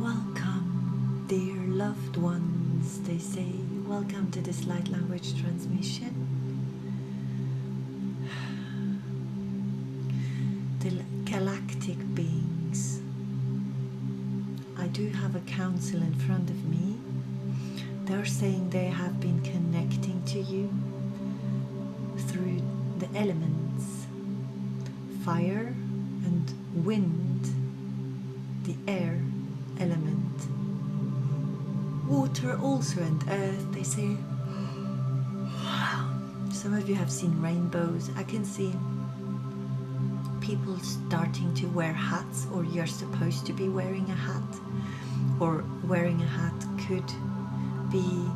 Welcome, dear loved ones, they say. Welcome to this light language transmission. The galactic beings. I do have a council in front of me. They're saying they have been connecting to you through the elements, fire and wind, the air element, water also, and earth, they say. Some of you have seen rainbows. I can see people starting to wear hats, or you're supposed to be wearing a hat, or wearing a hat could be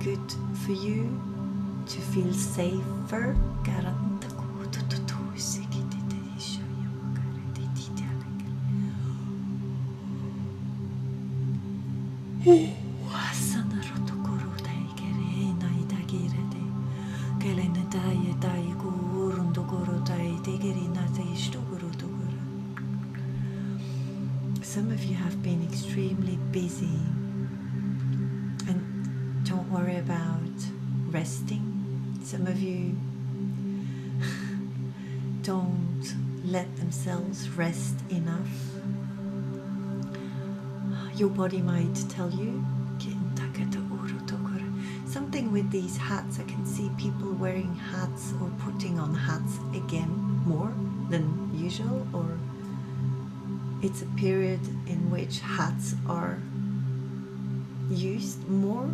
good for you to feel safer. Some of you have been extremely busy, and don't worry about resting. Some of you don't let themselves rest enough. Your body might tell you something with these hats. I can see people wearing hats or putting on hats again more than usual, or it's a period in which hats are used more,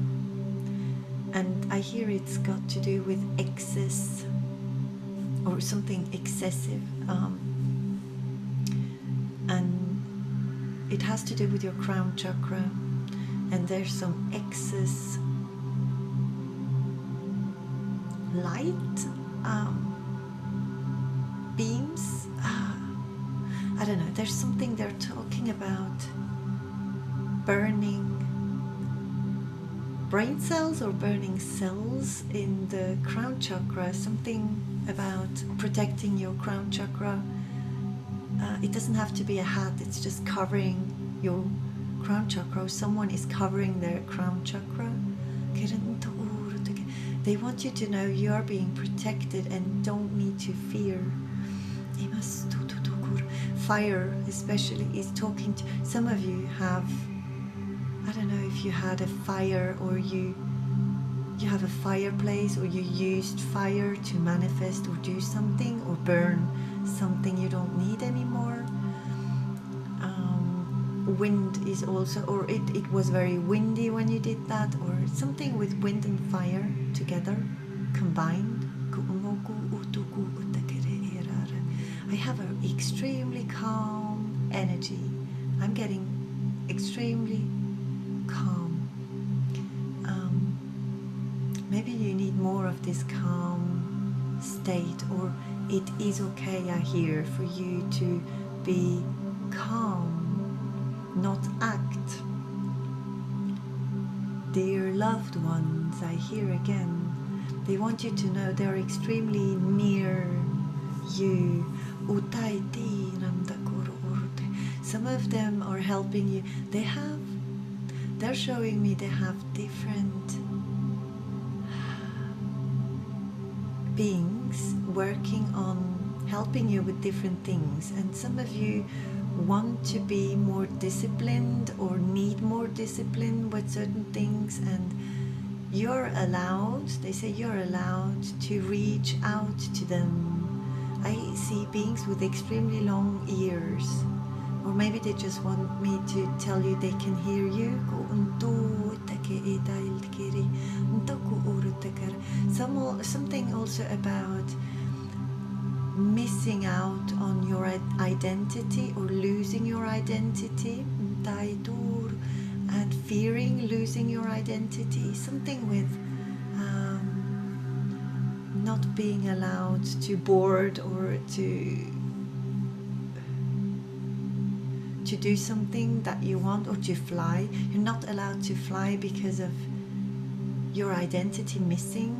and I hear it's got to do with excess or something excessive, and it has to do with your crown chakra, and there's some excess light beams. I don't know, there's something they're talking about burning brain cells or burning cells in the crown chakra, something about protecting your crown chakra. It doesn't have to be a hat, it's just covering your crown chakra. Someone is covering their crown chakra. They want you to know you are being protected and don't need to fear. Fire especially is talking to some of you. Have, I don't know if you had a fire, or you have a fireplace, or you used fire to manifest or do something, or burn something you don't need anymore. Wind is also, or it was very windy when you did that, or something with wind and fire together combined. I have an extremely calm energy. I'm getting extremely calm. Maybe you need more of this calm state, or it is okay, I hear, for you to be calm, not act. Dear loved ones, I hear again, They want you to know they're extremely near you. Some of them are helping you. They're showing me they have different beings working on helping you with different things, and some of you want to be more disciplined or need more discipline with certain things, and you're allowed, they say you're allowed to reach out to them. I see beings with extremely long ears, or maybe they just want me to tell you they can hear you. Something also about missing out on your identity or losing your identity, and fearing losing your identity. Something with not being allowed to board or to do something that you want, or to fly. You're not allowed to fly because of your identity missing.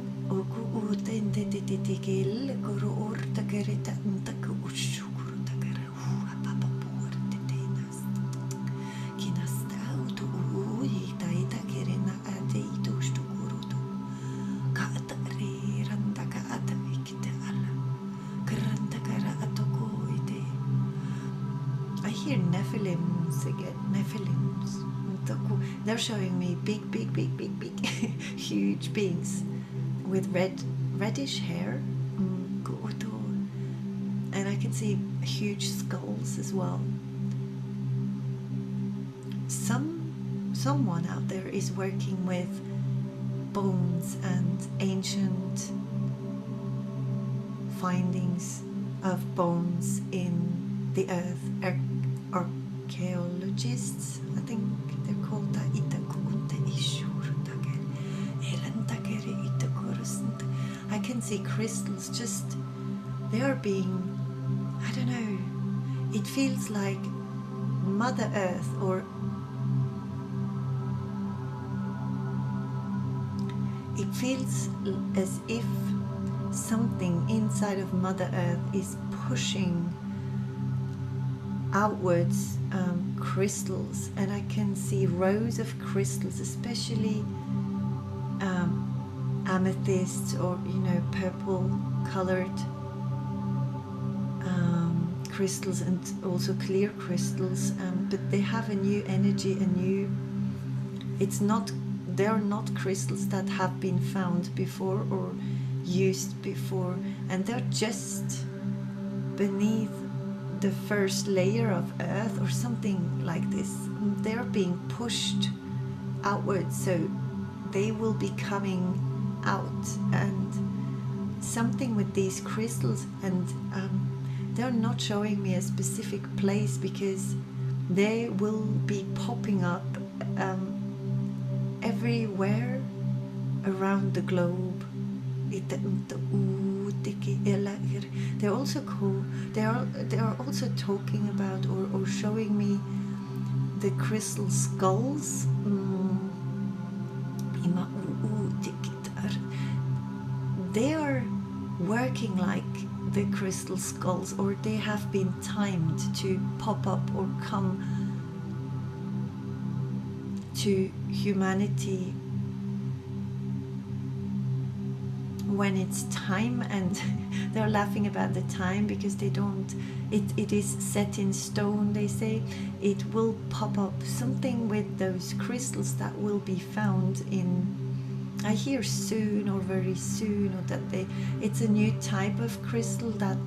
I hear Nephilims again. Nephilims. They're showing me big huge beings with reddish hair, and I can see huge skulls as well. Someone out there is working with bones and ancient findings of bones in the earth. Archaeologists, I think they're called that. I can see crystals just, they are being, I don't know, it feels like Mother Earth, or it feels as if something inside of Mother Earth is pushing outwards crystals, and I can see rows of crystals, especially amethysts, or purple colored crystals, and also clear crystals, but they have a new energy, they're not crystals that have been found before or used before, and they're just beneath the first layer of earth or something like this. They're being pushed outwards, so they will be coming out, and something with these crystals, and they're not showing me a specific place because they will be popping up everywhere around the globe. They're also cool. They are also talking about or showing me the crystal skulls. They are working like the crystal skulls, or they have been timed to pop up or come to humanity when it's time, and they're laughing about the time because they don't, it is set in stone, they say. It will pop up, something with those crystals that will be found in, I hear soon or very soon, or that it's a new type of crystal that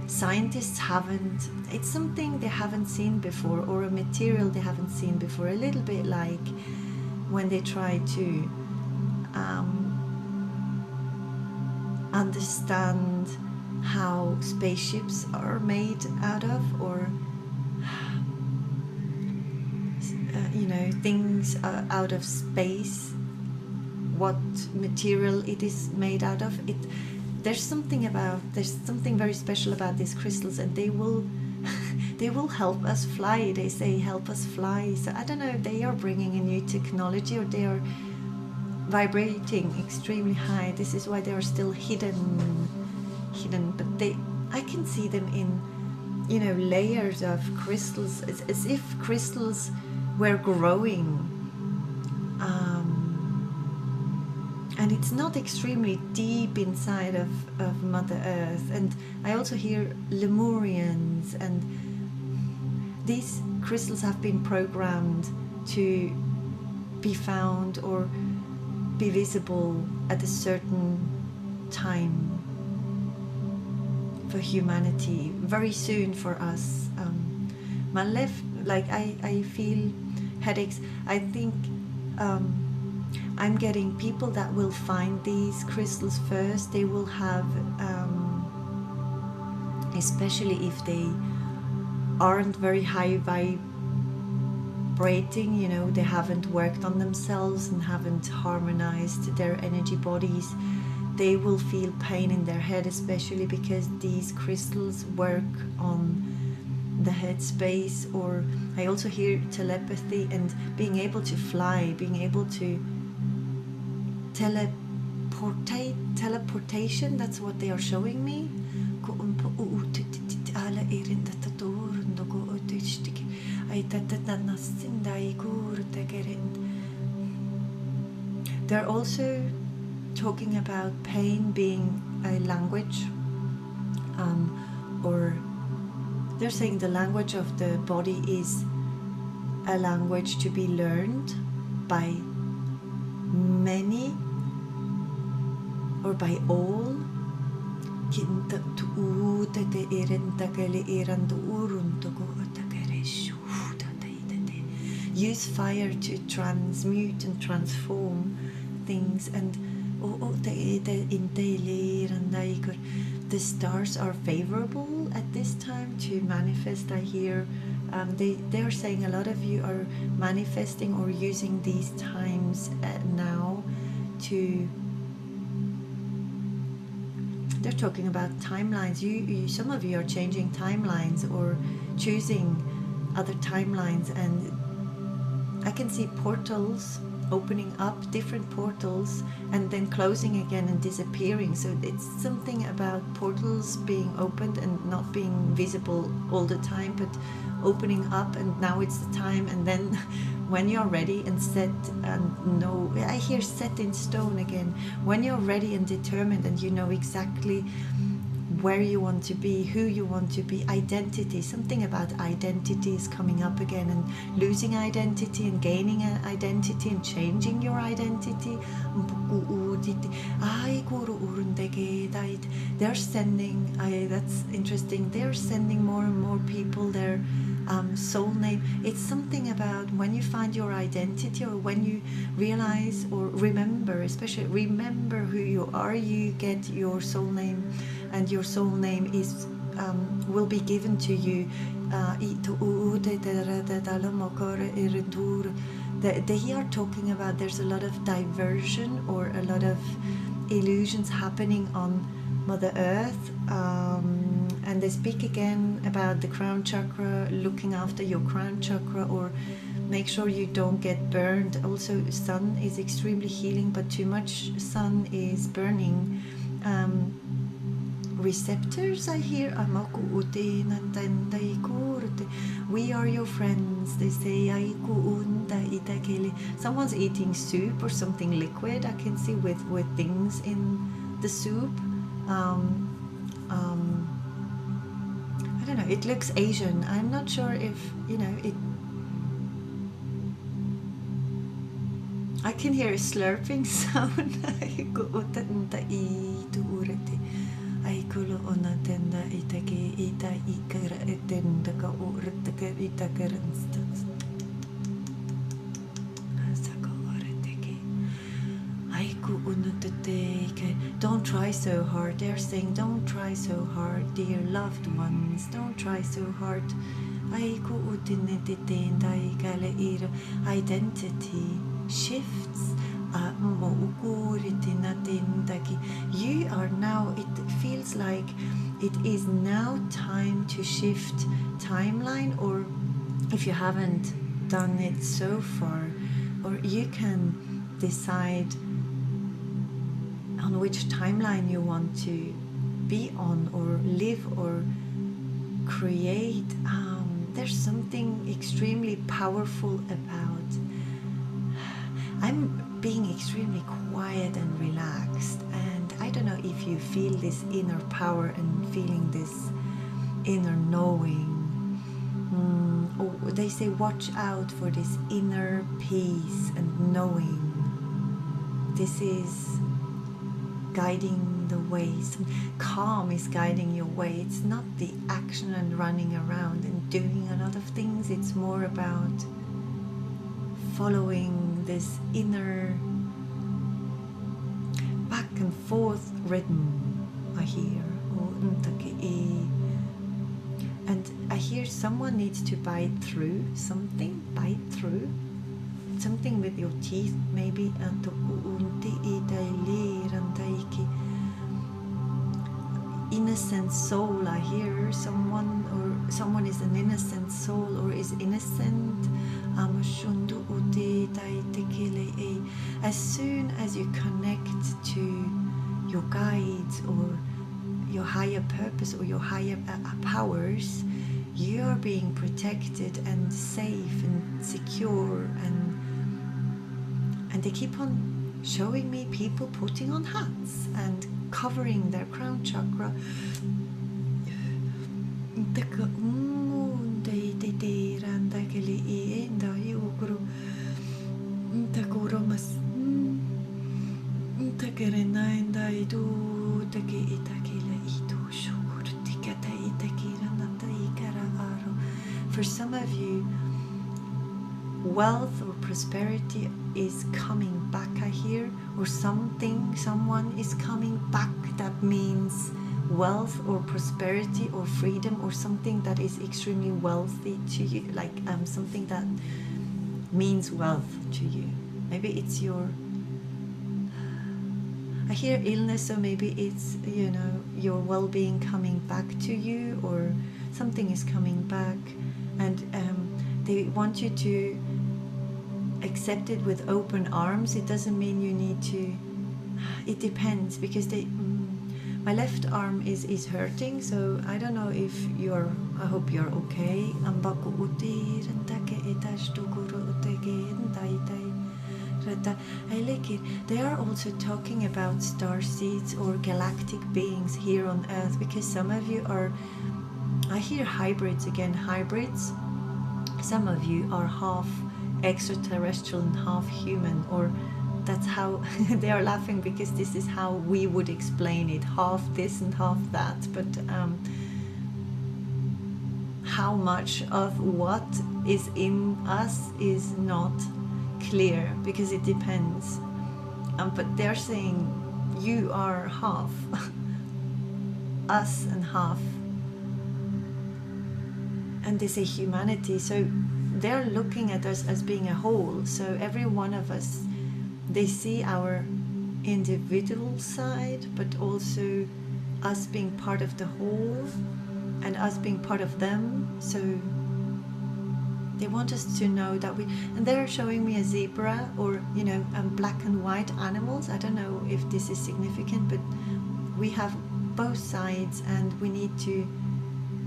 scientists haven't, it's something they haven't seen before, or a material they haven't seen before, a little bit like when they try to understand how spaceships are made out of, or things out of space, what material it is made out of. There's something very special about these crystals, and they will help us fly. They say help us fly. So I don't know if they are bringing a new technology, or they are vibrating extremely high. This is why they are still hidden, but I can see them in, you know, layers of crystals. It's as if crystals were growing. And it's not extremely deep inside of Mother Earth. And I also hear Lemurians, and these crystals have been programmed to be found or be visible at a certain time for humanity, very soon for us. My left, like I feel headaches. I think I'm getting people that will find these crystals first. They will have, especially if they aren't very high vibrating, you know, they haven't worked on themselves and haven't harmonized their energy bodies, they will feel pain in their head, especially because these crystals work on the head space. Or I also hear telepathy and being able to fly, being able to teleportation. That's what they are showing me. They're also talking about pain being a language, or they're saying the language of the body is a language to be learned by many or by all. Use fire to transmute and transform things. And the stars are favorable at this time to manifest. I hear they are saying a lot of you are manifesting or using these times now to, they're talking about timelines. You some of you are changing timelines or choosing other timelines, and I can see portals opening up, different portals, and then closing again and disappearing. So it's something about portals being opened and not being visible all the time, but opening up, and now it's the time. And then when you're ready and set, and know, I hear set in stone again, when you're ready and determined and you know exactly where you want to be, who you want to be, identity, something about identity is coming up again, and losing identity and gaining an identity and changing your identity. They're sending, that's interesting, they're sending more and more people their soul name. It's something about when you find your identity, or when you realize or remember, especially remember who you are, you get your soul name. And your soul name is will be given to you. They are talking about there's a lot of diversion or a lot of illusions happening on Mother Earth, and they speak again about the crown chakra, looking after your crown chakra, or make sure you don't get burned. Also, sun is extremely healing, but too much sun is burning. Receptors, I hear. We are your friends, they say. Someone's eating soup or something liquid, I can see, with things in the soup. I don't know, it looks Asian. I'm not sure if, you know, it. I can hear a slurping sound. Don't try so hard. They're saying don't try so hard, dear loved ones. Don't try so hard. Identity shifts. You are now, it feels like it is now time to shift timeline, or if you haven't done it so far, or you can decide on which timeline you want to be on or live or create. There's something extremely powerful about. I'm being extremely quiet and relaxed, and I don't know if you feel this inner power and feeling this inner knowing. They say watch out for this inner peace and knowing. This is guiding the way. Calm is guiding your way. It's not the action and running around and doing a lot of things. It's more about following this inner back and forth rhythm, I hear. And I hear someone needs to bite through something, something with your teeth, maybe. Innocent soul, I hear someone, or someone is an innocent soul or is innocent. As soon as you connect to your guides or your higher purpose or your higher powers, you are being protected and safe and secure, and they keep on showing me people putting on hats and covering their crown chakra. For some of you, wealth or prosperity is coming back, I hear, or someone is coming back. That means wealth or prosperity or freedom or something that is extremely wealthy to you, like something that means wealth to you. Maybe it's I hear illness, so maybe it's, you know, your well-being coming back to you, or something is coming back, and they want you to accept it with open arms. It doesn't mean you need to, it depends, because my left arm is hurting, so I don't know if I hope you're okay. I like it. They are also talking about starseeds or galactic beings here on Earth, because some of you are, I hear hybrids again, hybrids. Some of you are half extraterrestrial and half human, or that's how they are laughing, because this is how we would explain it, half this and half that. But how much of what is in us is not clear, because it depends. But they're saying you are half us and half, and they say humanity, so they're looking at us as being a whole. So every one of us, they see our individual side, but also us being part of the whole and us being part of them. So they want us to know that and they're showing me a zebra, or, you know, black and white animals. I don't know if this is significant, but we have both sides, and we need to, you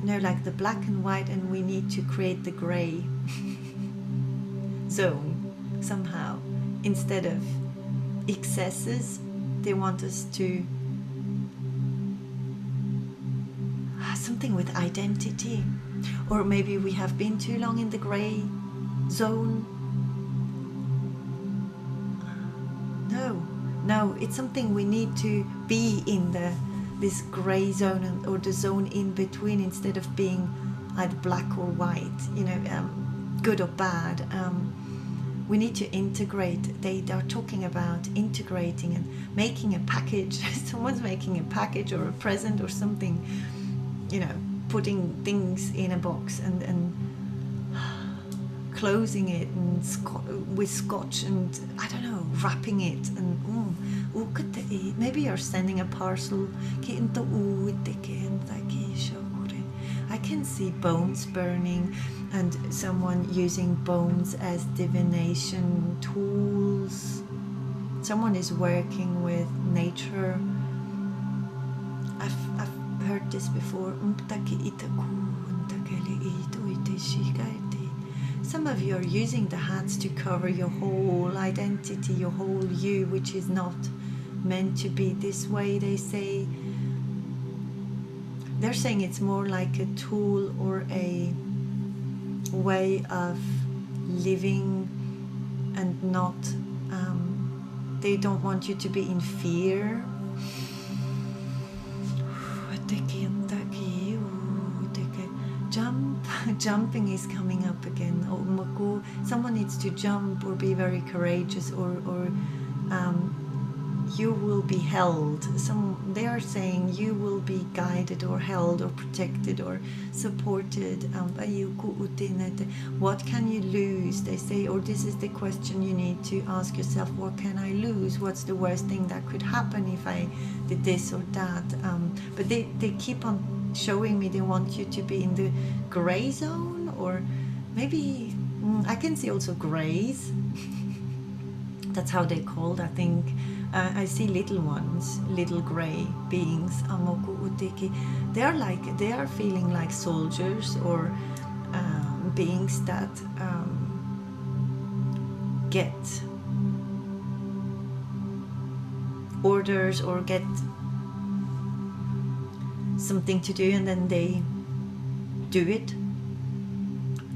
know, like the black and white, and we need to create the gray zone somehow. Instead of excesses, they want us to something with identity. Or maybe we have been too long in the gray zone. No, it's something we need to be in this gray zone, or the zone in between, instead of being either black or white, you know, good or bad. We need to integrate. They are talking about integrating and making a package. Someone's making a package or a present or something, you know, putting things in a box and closing it and with scotch, and I don't know, wrapping it, and maybe you're sending a parcel. I can see bones burning, and someone using bones as divination tools. someone is working with nature. I've heard this before. Some of you are using the hats to cover your whole identity, your whole you, which is not meant to be this way. They're saying it's more like a tool or a way of living, and not they don't want you to be in fear. Jumping is coming up again. Someone needs to jump or be very courageous, or you will be held. They are saying you will be guided or held or protected or supported. What can you lose? They say, or this is the question you need to ask yourself: what can I lose? What's the worst thing that could happen if I did this or that? But they keep on showing me they want you to be in the gray zone, or maybe I can see also grays. That's how they're called, I think. I see little ones, little gray beings. They are feeling like soldiers, or beings that get orders or get something to do, and then they do it.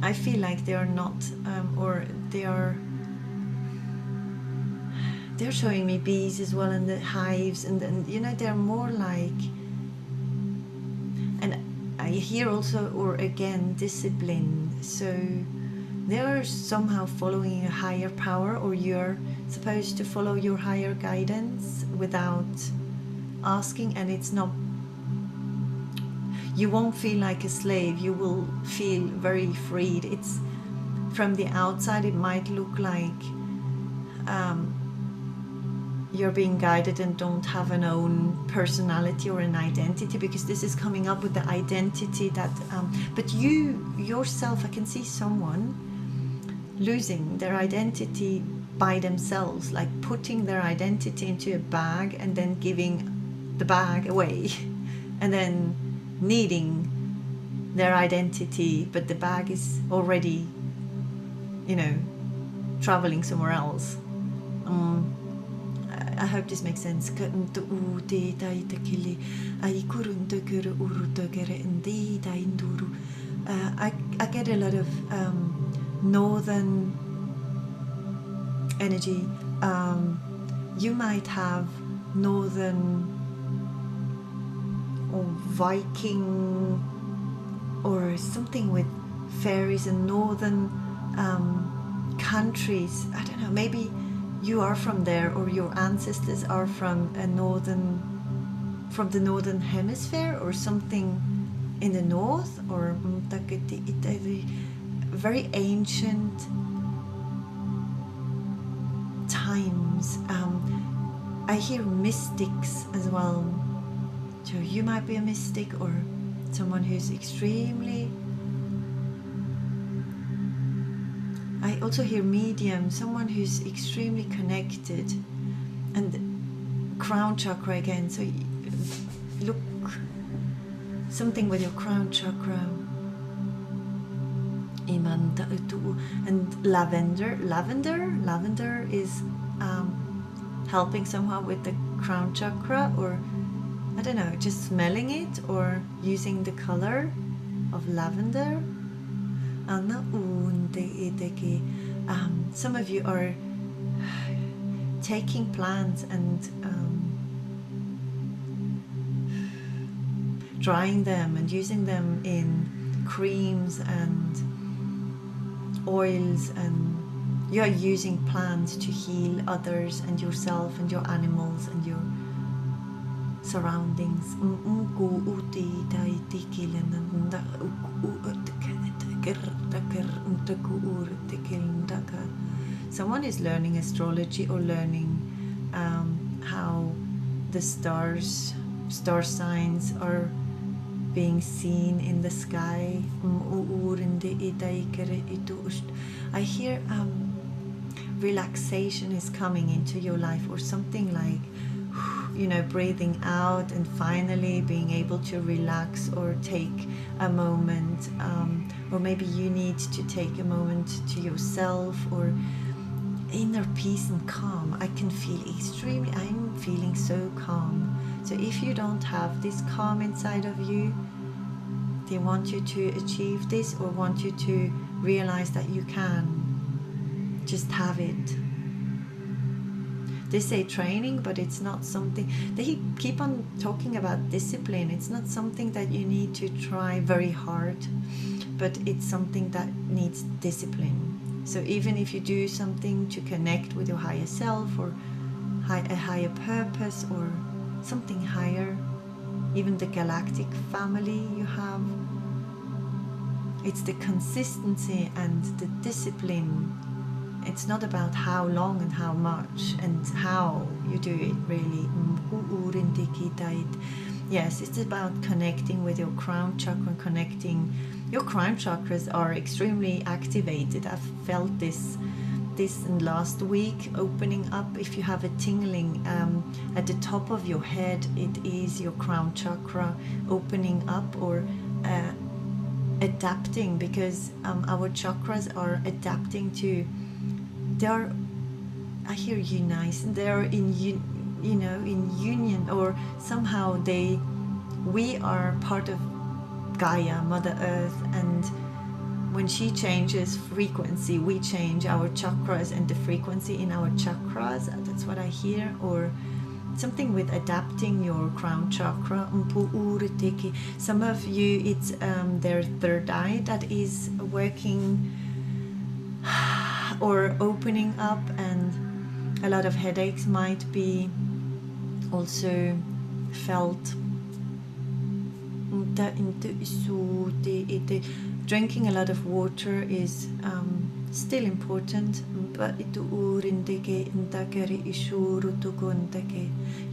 I feel like they are not, or they're showing me bees as well, and the hives, and then they're more like, and I hear also, or again, discipline. So they're somehow following a higher power, or you're supposed to follow your higher guidance without asking, and it's not, you won't feel like a slave, you will feel very freed. It's from the outside, it might look like you're being guided and don't have an own personality or an identity, because this is coming up with the identity that but you yourself, I can see someone losing their identity by themselves, like putting their identity into a bag and then giving the bag away and then needing their identity, but the bag is already traveling somewhere else. I hope this makes sense. I get a lot of northern energy. You might have northern or Viking or something with fairies and northern countries. I don't know, maybe you are from there, or your ancestors are from the northern hemisphere, or something in the north, or very ancient times. I hear mystics as well. So you might be a mystic, or someone who's extremely, I also hear medium, someone who's extremely connected, and crown chakra again. So look, something with your crown chakra. And lavender is helping somehow with the crown chakra, or I don't know, just smelling it or using the color of lavender. Some of you are taking plants and drying them and using them in creams and oils, and you are using plants to heal others and yourself and your animals and your surroundings. Someone is learning astrology, or learning how the star signs are being seen in the sky. I hear relaxation is coming into your life, or something like, you know, breathing out and finally being able to relax or take a moment, or maybe you need to take a moment to yourself, or inner peace and calm. I can feel extremely, I'm feeling so calm. So if you don't have this calm inside of you, they want you to achieve this, or want you to realize that you can just have it. They say training, but it's not something, they keep on talking about discipline. It's not something that you need to try very hard, but it's something that needs discipline. So even if you do something to connect with your higher self, or a higher purpose, or something higher, even the galactic family you have, it's the consistency and the discipline. It's not about how long and how much and how you do it, really. Yes, it's about connecting with your crown chakra, connecting. Your crown chakras are extremely activated. I've felt this in last week, opening up. If you have a tingling at the top of your head, it is your crown chakra opening up, or adapting, because our chakras are adapting to, they're, I hear unice, they're in in union, or somehow we are part of Gaia, Mother Earth, and when she changes frequency, we change our chakras and the frequency in our chakras. That's what I hear. Or something with adapting your crown chakra. Some of you, it's their third eye that is working or opening up, and a lot of headaches might be also felt. Drinking a lot of water is still important, but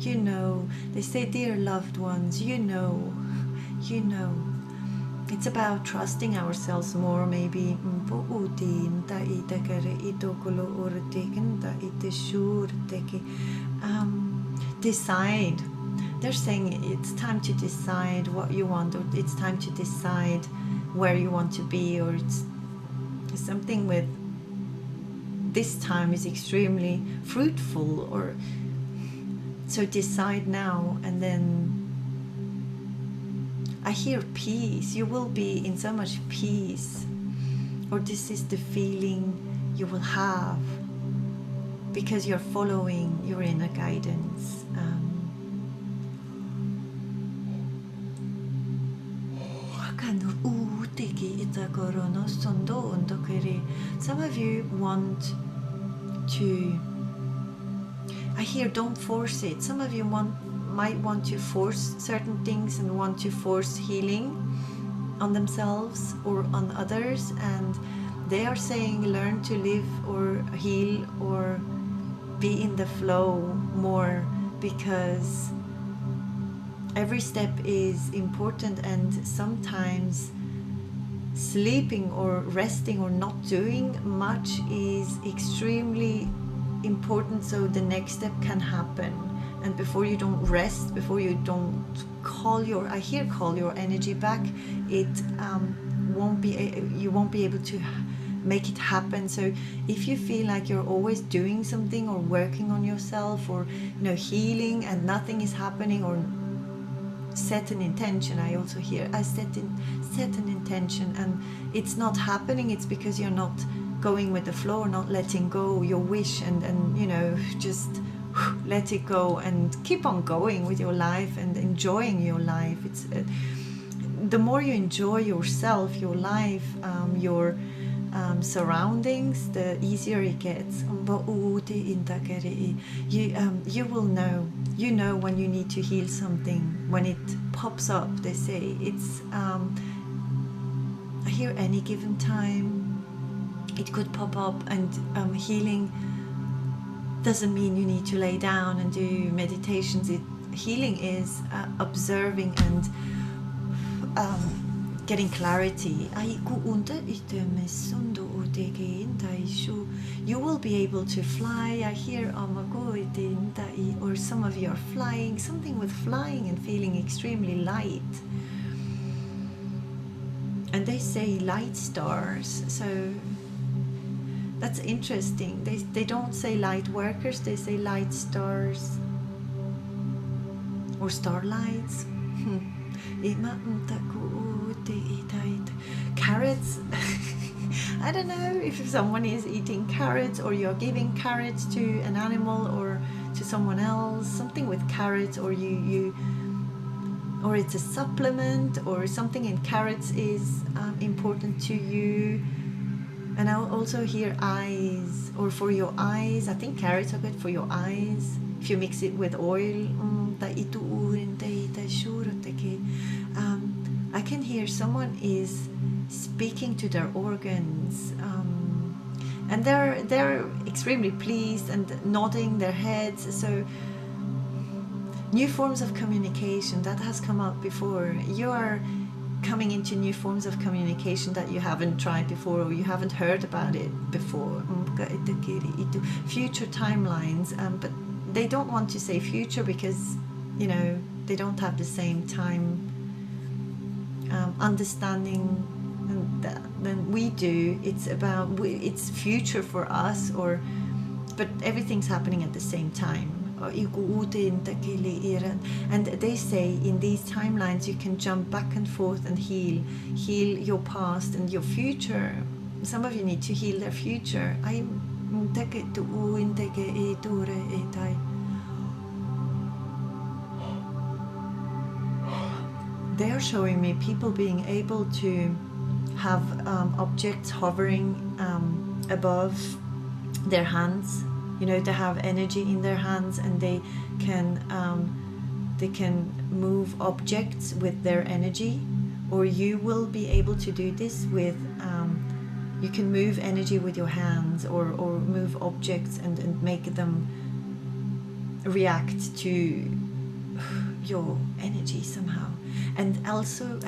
you know, they say, dear loved ones, you know, it's about trusting ourselves more, maybe. Decide. They're saying it's time to decide what you want, or it's time to decide where you want to be, or it's something with this time is extremely fruitful, or so decide now. And then I hear peace. You will be in so much peace, or this is the feeling you will have because you're following your inner guidance. Some of you want to, I hear, don't force it. Some of you might want to force certain things and want to force healing on themselves or on others, and they are saying learn to live or heal or be in the flow more, because every step is important, and sometimes sleeping or resting or not doing much is extremely important, so the next step can happen. And before you don't rest, before you don't call your energy back, it you won't be able to make it happen. So if you feel like you're always doing something or working on yourself, or healing, and nothing is happening, or set an intention. I also hear set an intention and it's not happening. It's because you're not going with the flow, or not letting go your wish, and just let it go and keep on going with your life and enjoying your life. It's the more you enjoy yourself, your life, your surroundings, the easier it gets. You will know. You know when you need to heal something, when it pops up. They say it's I hear any given time it could pop up, and healing doesn't mean you need to lay down and do meditations. Healing is observing and getting clarity. you will be able to fly. I hear or some of you are flying, something with flying and feeling extremely light. And they say light stars, so that's interesting. They don't say light workers, they say light stars or starlights. Carrots. I don't know if someone is eating carrots, or you're giving carrots to an animal or to someone else, something with carrots, or or it's a supplement, or something in carrots is important to you. And I also hear eyes, or for your eyes. I think carrots are good for your eyes if you mix it with oil. I can hear someone is speaking to their organs, and they're extremely pleased and nodding their heads. So new forms of communication that has come up before. You are coming into new forms of communication that you haven't tried before, or you haven't heard about it before. Future timelines, but they don't want to say future because, you know, they don't have the same time understanding than we do. It's about, it's future for us, but everything's happening at the same time. And they say in these timelines you can jump back and forth and heal your past and your future. Some of you need to heal their future. They are showing me people being able to have objects hovering above their hands. You know, they have energy in their hands, and they can move objects with their energy. Or you will be able to do this with, you can move energy with your hands, or move objects and make them react to your energy somehow. And also,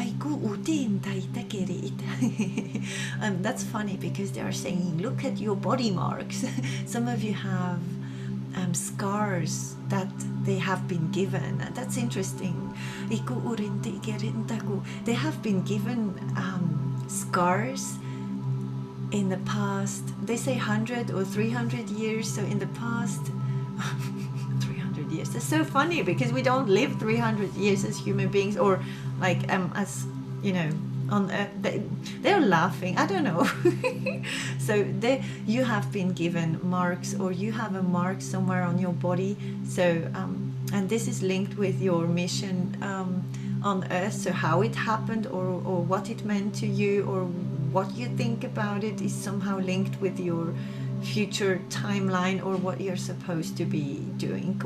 that's funny because they are saying, look at your body marks. Some of you have scars that they have been given. That's interesting. They have been given scars in the past. They say 100 or 300 years. So in the past, 300 years. It's so funny because we don't live 300 years as human beings, or like as, you know, on they're laughing, I don't know. So you have been given marks, or you have a mark somewhere on your body. So and this is linked with your mission on earth. So how it happened, or what it meant to you, or what you think about it, is somehow linked with your future timeline, or what you're supposed to be doing.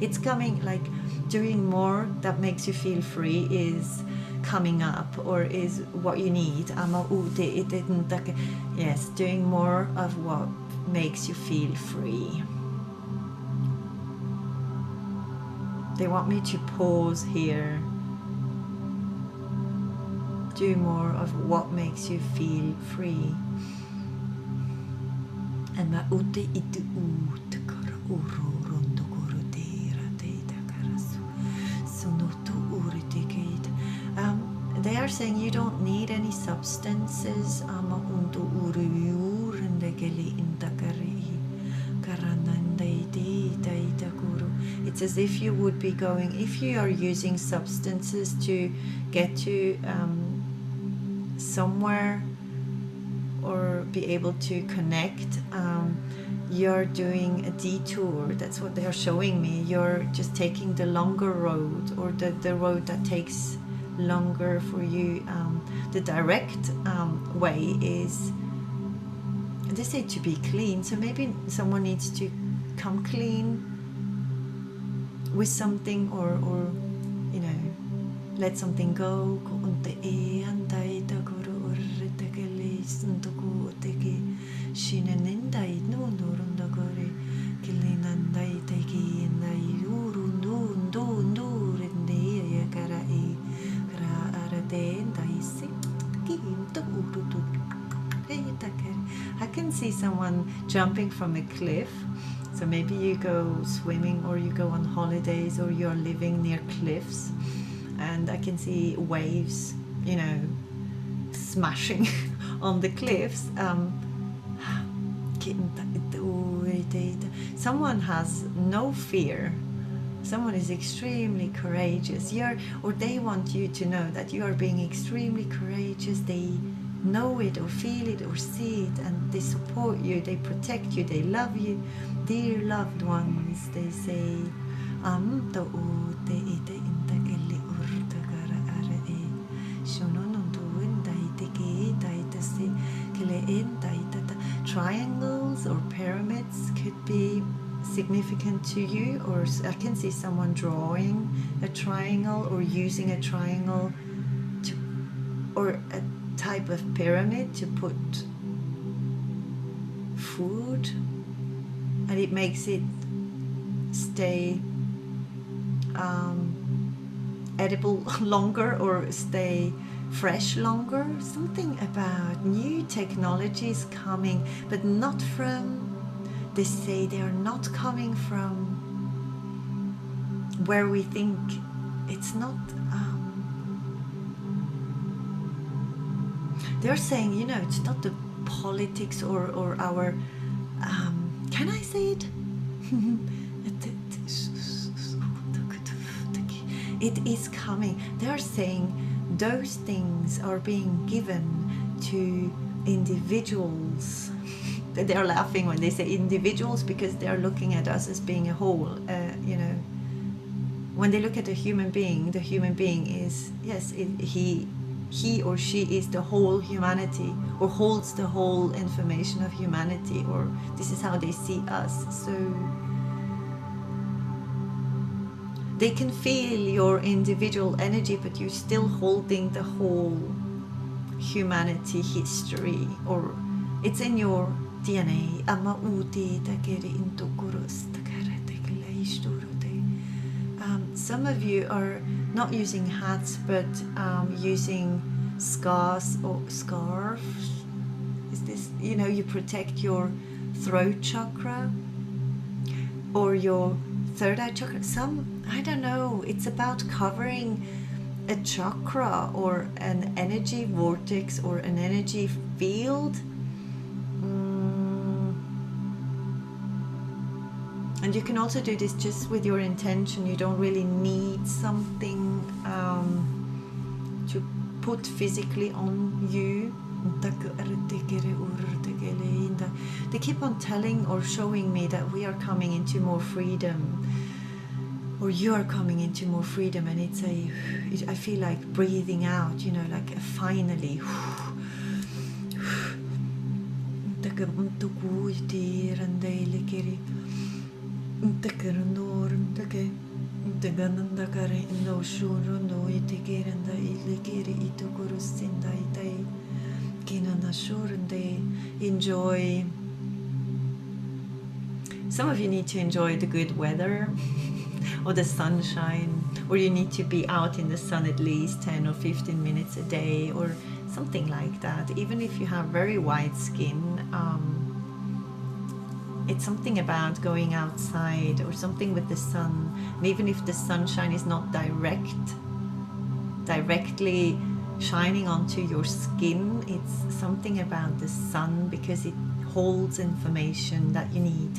It's coming, like doing more that makes you feel free is coming up, or is what you need. Yes, doing more of what makes you feel free. They want me to pause here. Do more of what makes you feel free. And they are saying you don't need any substances. It's as if you would be going, if you are using substances to get to somewhere, or be able to connect, you're doing a detour. That's what they are showing me. You're just taking the longer road, or the road that takes longer for you. The direct way is, they say, to be clean. So maybe someone needs to come clean with something, or you know, let something go. I can see someone jumping from a cliff. So maybe you go swimming, or you go on holidays, or you're living near cliffs, and I can see waves, you know, smashing on the cliffs. Someone has no fear. Someone is extremely courageous. Or they want you to know that you are being extremely courageous. They know it or feel it or see it, and they support you, they protect you, they love you. Dear loved ones, they say, triangles or pyramids could be significant to you, or I can see someone drawing a triangle or using a triangle or a type of pyramid to put food, and it makes it stay edible longer, or stay fresh longer. Something about new technologies coming, but not from, they say they are not coming from where we think. It's not they're saying, you know, it's not the politics or our can I say it? It is coming. They're saying those things are being given to individuals. They're laughing when they say individuals, because they're looking at us as being a whole. You know, when they look at a human being, the human being is, yes, he or she is the whole humanity, or holds the whole information of humanity, or this is how they see us. So they can feel your individual energy, but you're still holding the whole humanity history, or it's in your DNA. Some of you are not using hats, but using scarves or scarves. Is this, you know, you protect your throat chakra or your third eye chakra. I don't know, it's about covering a chakra or an energy vortex or an energy field. And you can also do this just with your intention. You don't really need something to put physically on you. They keep on telling or showing me that we are coming into more freedom, or you are coming into more freedom, and I feel like breathing out, you know, like a finally. Enjoy. Some of you need to enjoy the good weather or the sunshine, or you need to be out in the sun at least 10 or 15 minutes a day, or something like that. Even if you have very white skin, it's something about going outside or something with the sun. And even if the sunshine is not directly shining onto your skin, it's something about the sun, because it holds information that you need.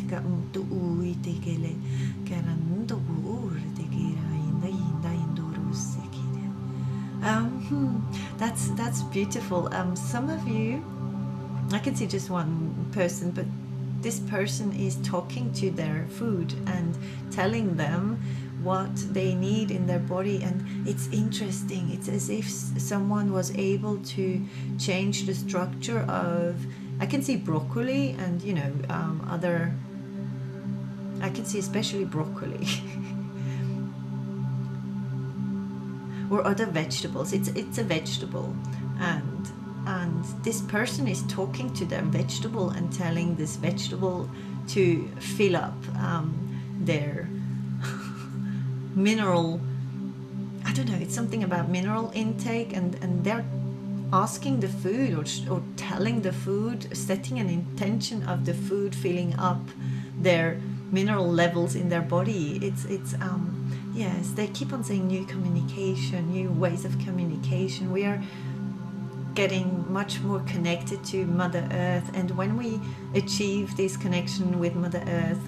That's beautiful. Some of you, I can see just one person, but this person is talking to their food and telling them what they need in their body, and it's interesting. It's as if someone was able to change the structure of, I can see broccoli and, you know, other, I can see especially broccoli or other vegetables. It's a vegetable, and this person is talking to their vegetable and telling this vegetable to fill up their mineral, I don't know, it's something about mineral intake, and they're asking the food, or telling the food, setting an intention of the food filling up their mineral levels in their body. It's yes, they keep on saying new communication, new ways of communication. We are getting much more connected to Mother Earth, and when we achieve this connection with Mother Earth,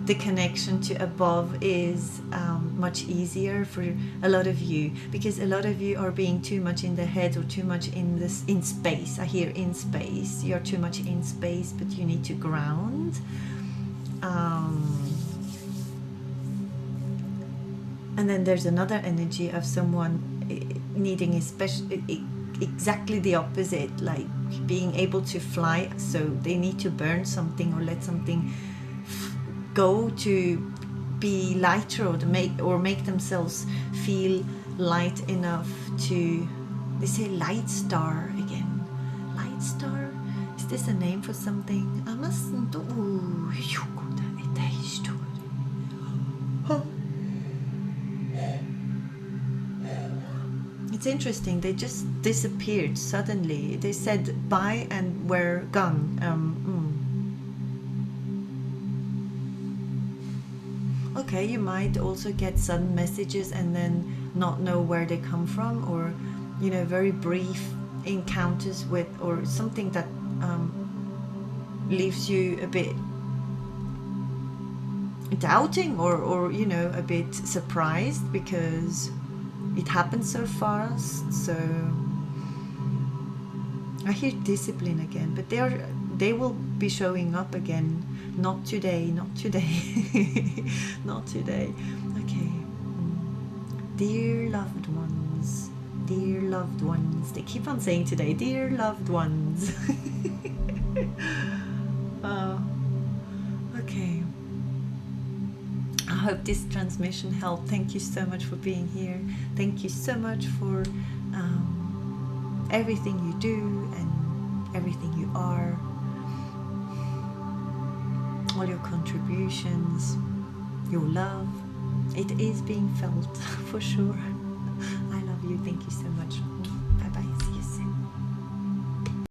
the connection to above is much easier for a lot of you, because a lot of you are being too much in the head, or too much in space. I hear in space. You're too much in space, but you need to ground. And then there's another energy of someone needing exactly the opposite, like being able to fly, so they need to burn something or let something go to be lighter, or make themselves feel light enough to, they say light star again. Light star? Is this a name for something? It's interesting, they just disappeared suddenly. They said bye and were gone. Okay, you might also get sudden messages and then not know where they come from, or very brief encounters with, or something that leaves you a bit doubting, or a bit surprised, because it happened so fast. So I hear discipline again, but they will be showing up again. Not today, not today. Not today. Okay. Dear loved ones, dear loved ones. They keep on saying today, dear loved ones. Okay. I hope this transmission helped. Thank you so much for being here. Thank you so much for everything you do and everything you are. All your contributions, your love. It is being felt for sure. I love you. Thank you so much.